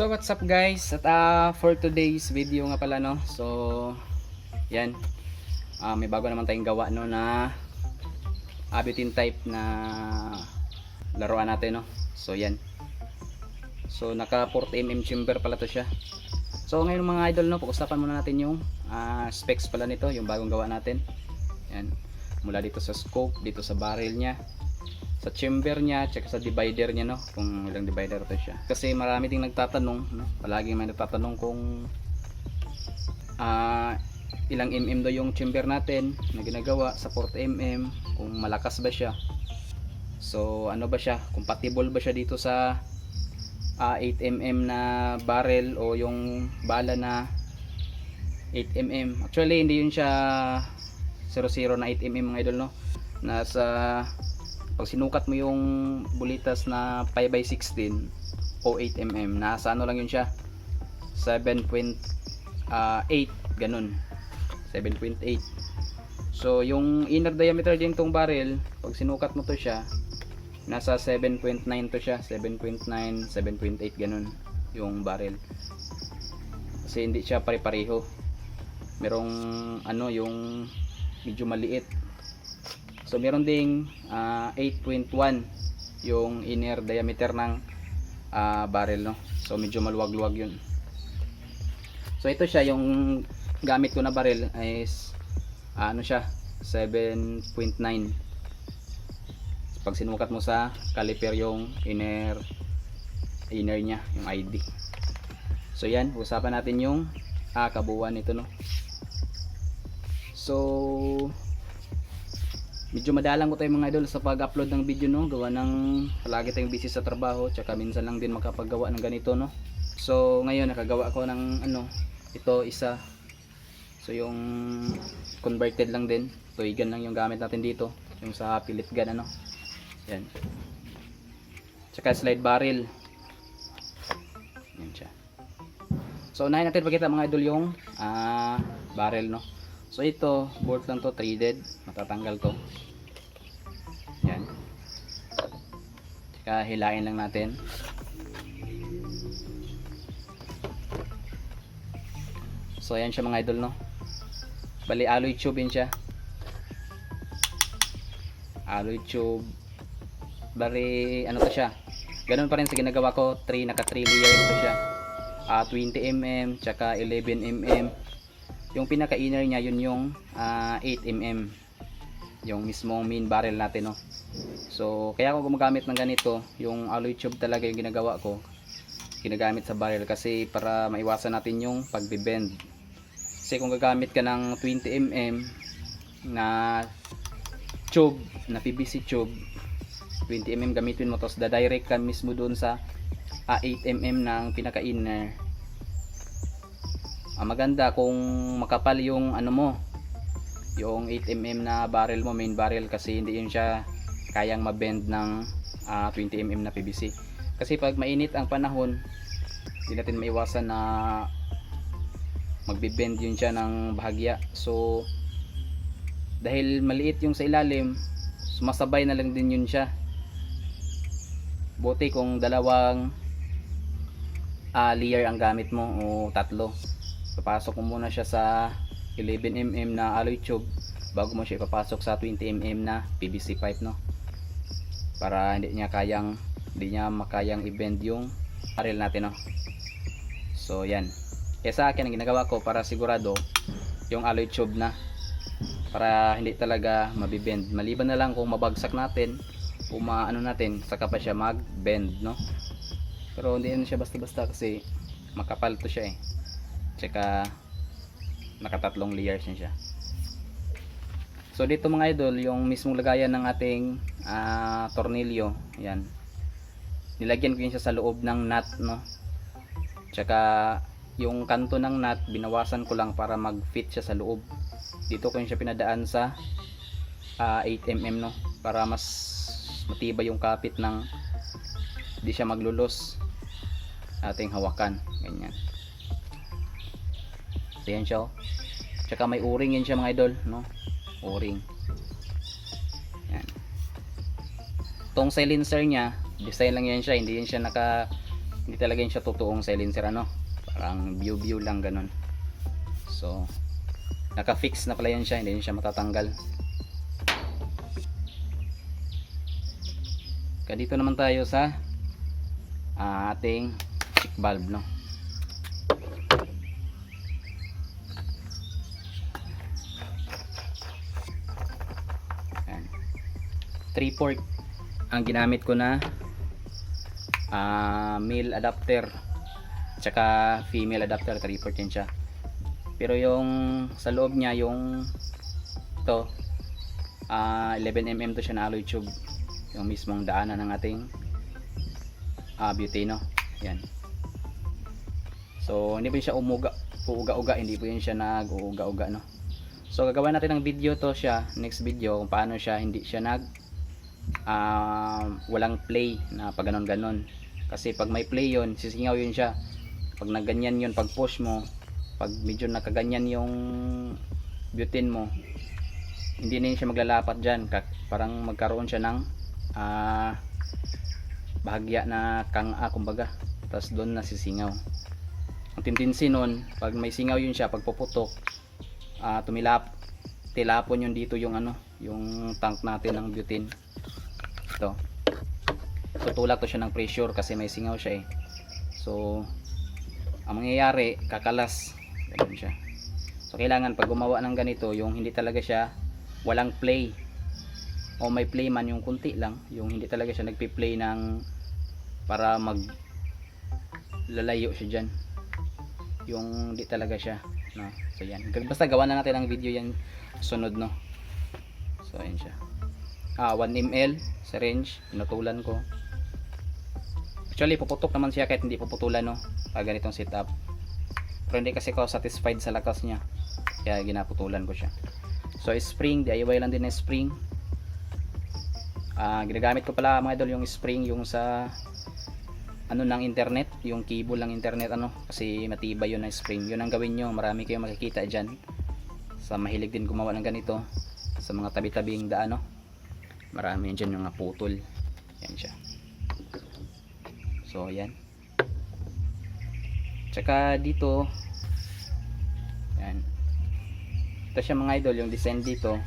So what's up guys, at for today's video nga pala no, so yan, may bago naman tayong gawa no na butane type na laruan natin no. So yan, so naka 40mm chamber pala to siya. So ngayon mga idol no, pag-usapan muna natin yung specs pala nito, yung bagong gawa natin. Yan, mula dito sa scope, dito sa barrel nya, sa chamber niya, tsaka sa divider niya no, kung ilang divider to siya. Kasi marami ding nagtatanong no, palaging may nagtatanong kung ilang mm daw yung chamber natin na ginagawa sa 40mm, kung malakas ba siya. So ano ba siya, compatible ba siya dito sa 8mm na barrel o yung bala na 8mm. Actually hindi yun siya 00 na 8mm mga idol no. Nasa pag sinukat mo yung bulitas na 5x16 o 8mm, nasa ano lang yun siya, 7.8 ganun, 7.8. so yung inner diameter din tong barrel, pag sinukat mo to siya, nasa 7.9 to siya, 7.9, 7.8 ganun yung barrel. Kasi hindi siya pare-pareho, merong ano yung medyo maliit. So meron ding 8.1 yung inner diameter ng barrel no. So medyo maluwag-luwag yun. So ito siya, yung gamit ko na barrel is ano siya, 7.9. So, pag sinukat mo sa caliper yung inner nya, yung ID. So yan, usapan natin yung kabuuan nito no. So medyo madalang ko tayo mga idol sa pag-upload ng video no, gawa ng palagi tayong busy sa trabaho, tsaka minsan lang din makapagawa ng ganito no. So ngayon nakagawa ko ng ano, ito isa. So yung converted lang din, toy gun lang yung gamit natin dito, yung sa pellet gun ano. Yan. Tsaka slide barrel. Yan siya. So unahin natin pakita mga idol yung barrel no. So ito, bolt lang to, threaded, matatanggal to. Yan. Tsaka hilain lang natin. So ayan siya mga idol no. Bali alloy tube yun siya. Alloy tube. Bali ano to siya. Ganun pa rin sa ginagawa ko, naka 3 layers to siya. 20mm, tsaka 11mm. Yung pinaka inner niya yun yung 8mm, yung mismong main barrel natin no. So kaya ako gumagamit ng ganito, yung alloy tube talaga yung ginagawa ko, ginagamit sa barrel, kasi para maiwasan natin yung pagbe-bend. Kasi kung gagamit ka ng 20mm na tube, na PVC tube, 20mm gamitin mo, tapos da-direct ka mismo doon sa 8mm ng pinaka inner. Maganda kung makapal yung ano mo, yung 8mm na barrel mo, main barrel, kasi hindi yun siya kayang mabend ng 20mm na PVC. Kasi pag mainit ang panahon, hindi natin maiwasan na magbe-bend yun siya ng bahagya. So dahil maliit yung sa ilalim, sumasabay na lang din yun siya. Buti kung dalawang layer ang gamit mo o tatlo. Papasok mo muna siya sa 11mm na alloy tube bago mo siya ipapasok sa 20mm na PVC pipe no, para hindi niya makayang i-bend yung barrel natin no. So yan, kaya sa akin ang ginagawa ko para sigurado yung alloy tube na, para hindi talaga mabibend, maliban na lang kung mabagsak natin o maano natin, saka pa siya mag-bend no. Pero hindi na siya basta-basta kasi makapal to siya eh, tsaka nakatatlong layers na siya. So dito mga idol, yung mismong lagayan ng ating tornilyo, yan, nilagyan ko yun siya sa loob ng nut no. Tsaka yung kanto ng nut binawasan ko lang para mag fit siya sa loob. Dito ko yun siya pinadaan sa 8mm no, para mas matibay yung kapit ng hindi siya maglulos ating hawakan, ganyan. So yan siya oh. Tsaka may o-ring yan siya mga idol no, o-ring. Yan. Tong silencer nya, design lang yan siya, hindi yan siya Hindi talaga yun siya totoong silencer, ano, parang view lang ganun. So naka-fix na pala yan siya, hindi siya matatanggal. Kaya dito naman tayo sa ating check valve, no. Ayan. 3/4 ang ginamit ko na male adapter tsaka female adapter. 3/4 yan siya, pero yung sa loob niya, yung to 11mm to siya na alloy tube, yung mismong daanan ng ating butane, no. Yan. So hindi po siya uuga-uga, hindi po yun siya nag-uuga-uga, no. So gagawin natin ng video to siya, next video, kung paano siya hindi siya walang play na pag ganon. Kasi pag may play yun, sisingaw yun siya. Pag nagganyan yun, pag push mo, pag medyo nakaganyan yung butane mo, hindi na yun siya maglalapat dyan. Parang magkaroon siya ng bahagya na kang-a, kumbaga. Tapos doon nasisingaw. Ang tendency nun, pag may singaw yun siya, pag puputok, tilapon yun dito yung yung tank natin ng butane. Ito. Tutulak to siya ng pressure kasi may singaw siya, eh. So ang mangyayari, kakalas. Ganun siya. So kailangan pag gumawa ng ganito, yung hindi talaga siya walang play, o may play man yung kunti lang, yung hindi talaga siya nagpi-play ng para lalayo siya dyan, yung hindi talaga siya, no. So yan, basta gawa na natin ang video yan sunod, no. So yan siya. 1 ml syringe, pinutulan ko. Actually puputok naman siya kahit hindi puputulan, no, pag ganitong setup. Pero hindi kasi ako satisfied sa lakas niya, kaya ginaputulan ko siya. So spring, DIY lang din na spring. Ginagamit ko pala, mga idol, yung spring yung sa ng internet, yung cable ng internet, kasi matibay yun na spring. Yun ang gawin nyo, marami kayong makikita dyan sa mahilig din gumawa ng ganito sa mga tabi-tabing daan, no. Marami dyan yung naputol. Yan siya. So yan. Tsaka dito, yan, ito siya, mga idol, yung design dito,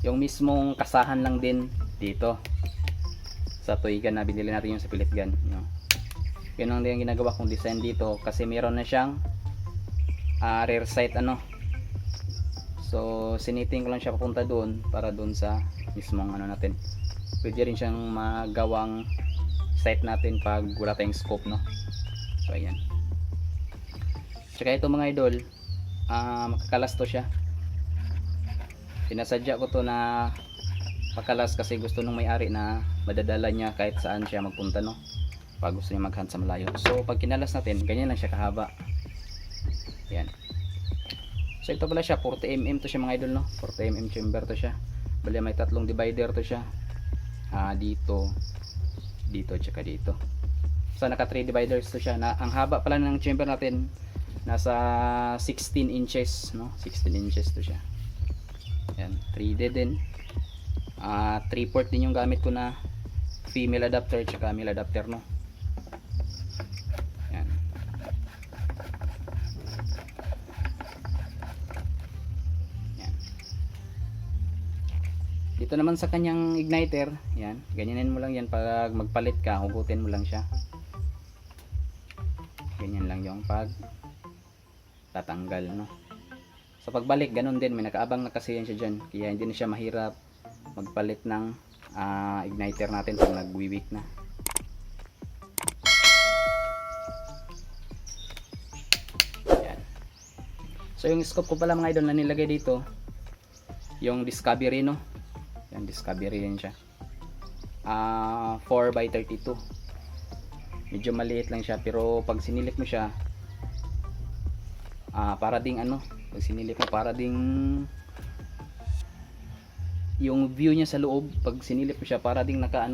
yung mismong kasahan lang din dito sa toy gun na binili natin, yung sa pellet gun, no? Yun ang ginagawa kong design dito, kasi meron na siyang rear sight, so siniting ko lang siya papunta doon, para doon sa mismong natin. Pwede rin siyang magawang sight natin pag wala tayong scope, no. So ayan. Tsaka ito, mga idol, makakalas to siya. Pinasadya ko to na pakalas kasi gusto nung may-ari na madadala niya kahit saan siya magpunta, no, pag gusto niya maghunt sa malayo. So pag kinalas natin, ganyan lang siya kahaba. Yan. So ito pala siya, 40mm to siya, mga idol, no. 40mm chamber to siya. Bali may tatlong divider to siya. Dito tsaka dito. So naka 3 dividers to siya. Ang haba pala ng chamber natin nasa 16 inches, no. 16 inches to siya. Yan, 3D din. 3/4 din yung gamit ko na female adapter tsaka male adapter, no. Yan. Yan. Dito naman sa kanyang igniter, yan, ganyanin mo lang yan. Pag magpalit ka, hugutin mo lang siya. Ganyan lang yung pag tatanggal, no. Sa pagbalik, ganun din, may nakaabang na kasi yan siya dyan, kaya hindi na siya mahirap magpalit ng igniter natin pag nagwi-weak na. Yan. So yung scope ko pala, mga idol, na nilagay dito, yung Discovery, no. Yan, Discovery yan siya. 4x32. Medyo maliit lang siya, pero pag sinilip mo siya, para ding pag sinilip mo, para ding yung view niya sa loob, pag sinilip mo siya, para ding naka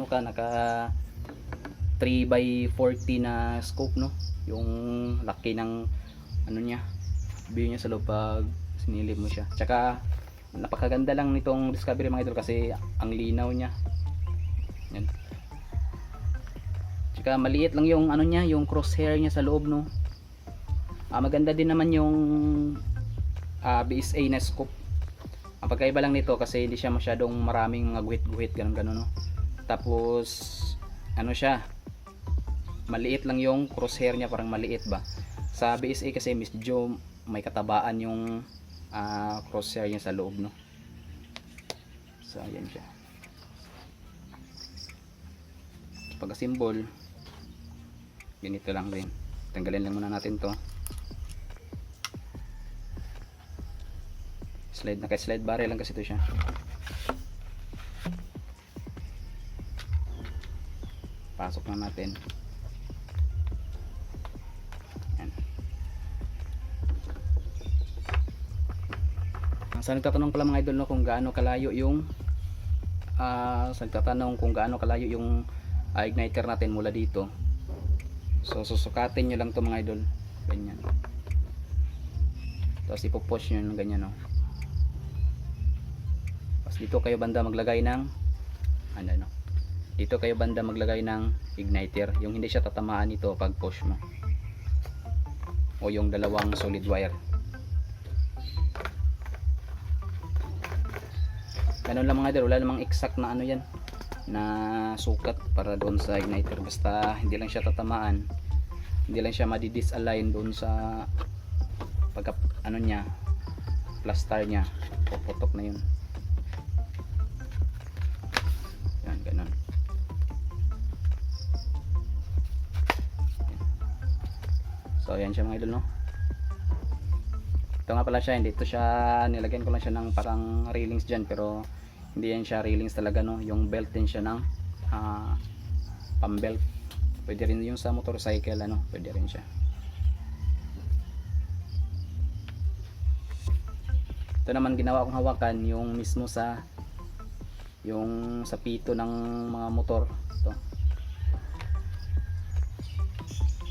3x40 na scope, no. Yung laki ng niya, view niya sa loob pag sinilip mo siya. Tsaka napakaganda lang nitong Discovery, mga idol, kasi ang linaw niya. Yan. Tsaka Tsaka maliit lang yung ano niya, yung crosshair niya sa loob, no. Maganda din naman yung BSA na scope. Ang pagkaiba lang nito kasi hindi siya masyadong maraming mga guhit-guhit, ganun, no. Tapos ano siya, maliit lang yung crosshair niya, parang maliit ba. Sa BSA kasi medyo may katabaan yung crosshair niya sa loob, no. So ayan siya. Pag-assemble, ganito lang rin. Tanggalin lang muna natin to. Slide, naka-slide barrel lang kasi ito siya. Pasok na natin. Yan. Sa nagtatanong pala mga idol, no, kung gaano kalayo yung sa nagtatanong kung gaano kalayo yung igniter natin mula dito. So susukatin nyo lang to mga idol, ganyan. Tapos ipopush nyo ng ganyan, no. Tapos dito kayo banda maglagay ng ano, dito kayo banda maglagay ng igniter, yung hindi siya tatamaan ito pag push mo, o yung dalawang solid wire. Ganun lang mga idol, wala namang exact na ano yan na sukat para doon sa igniter, basta hindi lang siya tatamaan, hindi lang siya madi-disalign doon sa pagka ano niya, plaster niya, puputok na yun. Yan, ganun. So ayan siya mga idol, no. Ito nga pala siya, hindi ito siya, nilagyan ko lang siya ng parang railings dyan, pero hindi yan siya railings talaga, no. Yung belt din siya ng pam belt. Pwede rin yung sa motorcycle, ano, pwede rin siya. Ito naman ginawa kong hawakan yung mismo sa yung sa pito ng mga motor. Ito.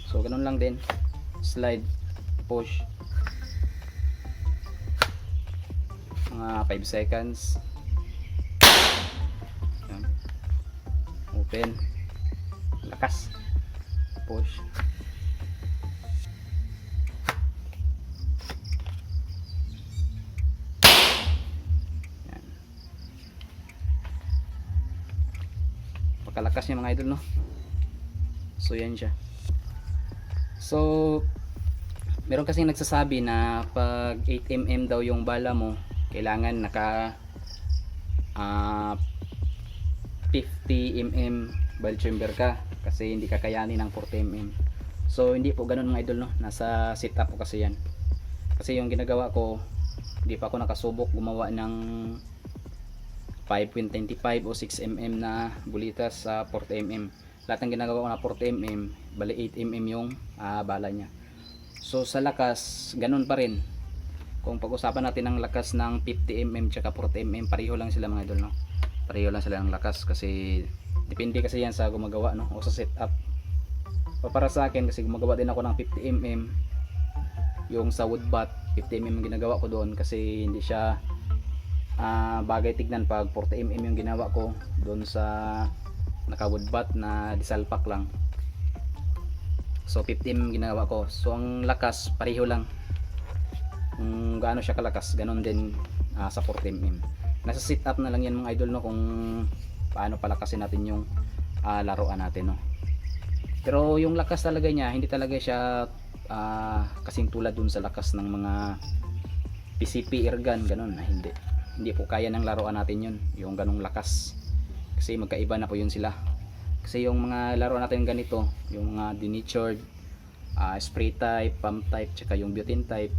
So ganun lang din, slide, push, mga 5 seconds. Yan. Open, lakas, push. Yan. Pagkalakas niya mga idol, no. So yan siya. So meron kasing nagsasabi na pag 8mm daw yung bala mo, kailangan naka 50mm ball chamber ka kasi hindi kakayanin ng 40mm. So hindi po ganun mga idol, no. Nasa setup po kasi yan. Kasi yung ginagawa ko, hindi pa ako nakasubok gumawa ng 5.25 o 6mm na bulitas sa 40mm. Lahat ng ginagawa ko na 40mm, bali 8mm yung bala niya. So sa lakas, ganun pa rin. Kung pag-usapan natin ng lakas ng 50mm tsaka 40mm, pareho lang sila mga idol, no. Pareho lang sila ng lakas kasi depende kasi yan sa gumagawa, no, o sa setup. So para sa akin, kasi gumagawa din ako ng 50mm, yung sa wood bat 50mm ginagawa ko doon kasi hindi siya bagay tignan pag 40mm yung ginawa ko doon sa naka wood bat na disalpak lang. So 50mm ginawa ko. So ang lakas pareho lang, kung gaano siya kalakas ganon din sa 40mm. Nasa setup na lang yan mga idol, no, kung paano palakasin natin yung laruan natin, no. Pero yung lakas talaga niya, hindi talaga siya kasing tulad dun sa lakas ng mga PCP airgun ganon, hindi po kaya ng laruan natin yun, yung ganong lakas, kasi magkaiba na po yun sila. Kasi yung mga laruan natin ganito, yung mga denatured, spray type, pump type, tsaka yung butane type,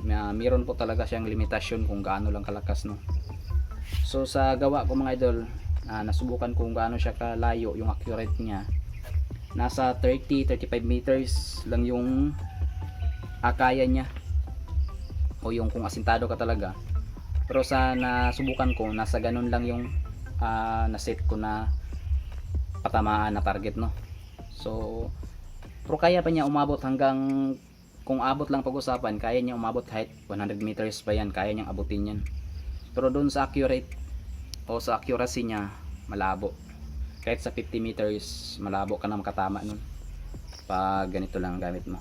meron po talaga siyang limitasyon kung gaano lang kalakas, no. So sa gawa ko mga idol, nasubukan kung gaano siya kalayo, yung accurate niya nasa 30-35 meters lang yung kaya niya, o yung kung asintado ka talaga. Pero sa nasubukan ko, nasa ganun lang yung naset ko na patamaan na target, no. So pero kaya pa niya umabot hanggang, kung abot lang pag-usapan, kaya niya umabot kahit 100 meters pa yan, kaya niyang abutin yan. Pero doon sa accurate o sa accuracy niya, malabo. Kahit sa 50 meters malabo ka na makatama nun pag ganito lang gamit mo.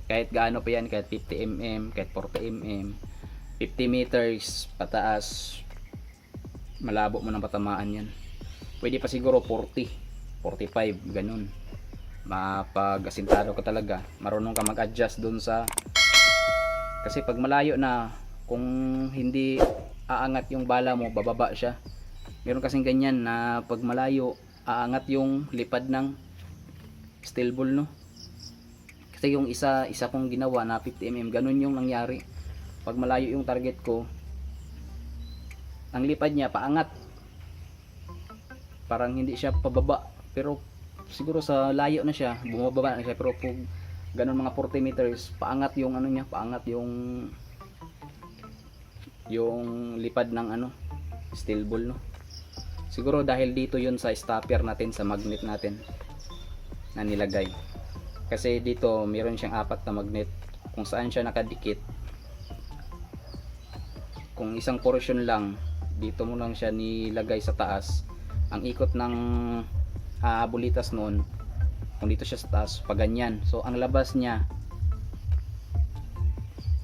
Kahit gaano pa yan, kahit 50 mm, kahit 40 mm, 50 meters pataas, malabo mo nang patamaan yan. Pwede pa siguro 40, 45, ganun. Mapag-asintado ka talaga, marunong ka mag-adjust dun sa, kasi pag malayo na, kung hindi aangat yung bala mo, bababa siya. Meron kasing ganyan na pag malayo, aangat yung lipad ng steel ball, no? Kasi yung isa kong ginawa na 50 mm, ganun yung nangyari. Pag malayo yung target ko, ang lipad niya paangat, parang hindi siya pababa, pero siguro sa layo na siya, bumababa na siya. Pero pag ganun mga 40 meters, paangat yung ano niya, paangat yung lipad ng ano, steel ball, no? Siguro dahil dito yun sa stopper natin, sa magnet natin na nilagay. Kasi dito meron siyang 4 na magnet kung saan siya nakadikit. Kung isang portion lang, dito mo lang siya nilagay sa taas. Ang ikot ng bulitas noon, kung dito siya sa taas, pa ganyan. So ang labas niya,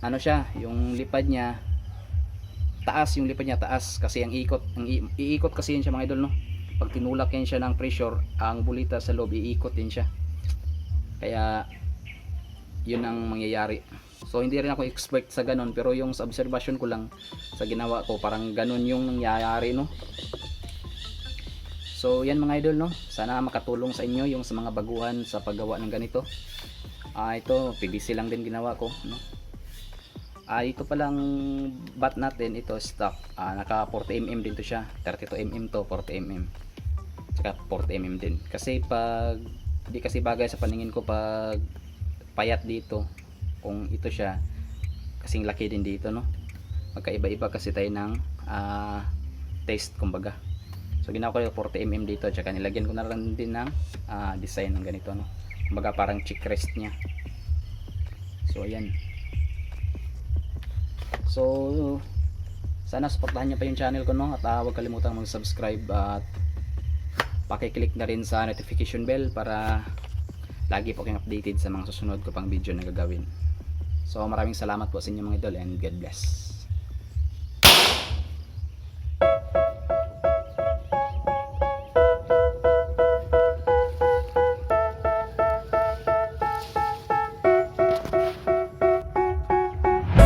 ano siya, yung lipad niya taas, yung lipad niya taas, kasi ang ikot, iikot kasi yun siya mga idol, no? Pag tinulak yan siya ng pressure, ang bulitas sa loob iikot din siya. Kaya yun ang mangyayari. So hindi rin ako expert sa ganun, pero yung sa observation ko lang, sa ginawa ko, parang ganun yung nangyayari, no? So yan mga idol, no? Sana makatulong sa inyo yung sa mga baguhan sa paggawa ng ganito. Ito PVC lang din ginawa ko, no? Ito palang bat natin, ito stock, naka 40 mm din to siya, 32 mm to 40 mm, saka 40 mm din. Kasi pag di kasi bagay sa paningin ko pag payat dito, kung ito siya kasing laki din dito, no? Magkaiba-iba kasi tayo ng taste kumbaga. So ginawa ko yung 40 mm dito, tsaka nilagyan ko na lang din ng design ng ganito, no? Kumbaga parang cheek rest niya. So ayan. So sana supportahan niyo pa yung channel ko, no? At huwag kalimutang mag-subscribe at paki-click na rin sa notification bell para lagi po kayong updated sa mga susunod ko pang video na gagawin. So maraming salamat po sa inyo mga idol, and God bless.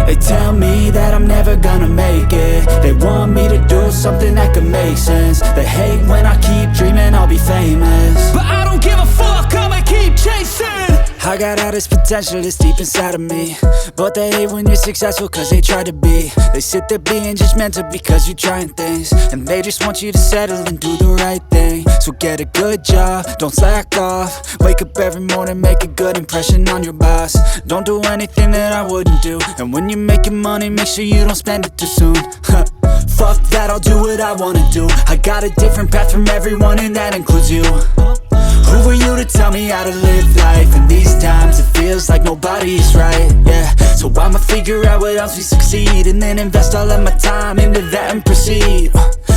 They tell me that I'm never gonna make it. They want me to do something that could make sense. They hate when I keep dreaming I'll be famous, but I don't give a fuck, I'ma keep chasing. I got all this potential that's deep inside of me, but they hate when you're successful cause they try to be. They sit there being judgmental because you're trying things, and they just want you to settle and do the right thing. So get a good job, don't slack off. Wake up every morning, make a good impression on your boss. Don't do anything that I wouldn't do, and when you're making money, make sure you don't spend it too soon. Fuck that, I'll do what I wanna do. I got a different path from everyone, and that includes you. Who are you to tell me how to live life? In these times it feels like nobody's right, yeah. So I'ma figure out what else we succeed, and then invest all of my time into that and proceed.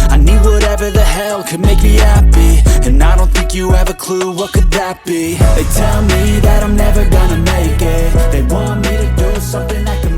I need whatever the hell could make me happy, and I don't think you have a clue what could that be. They tell me that I'm never gonna make it. They want me to do something that could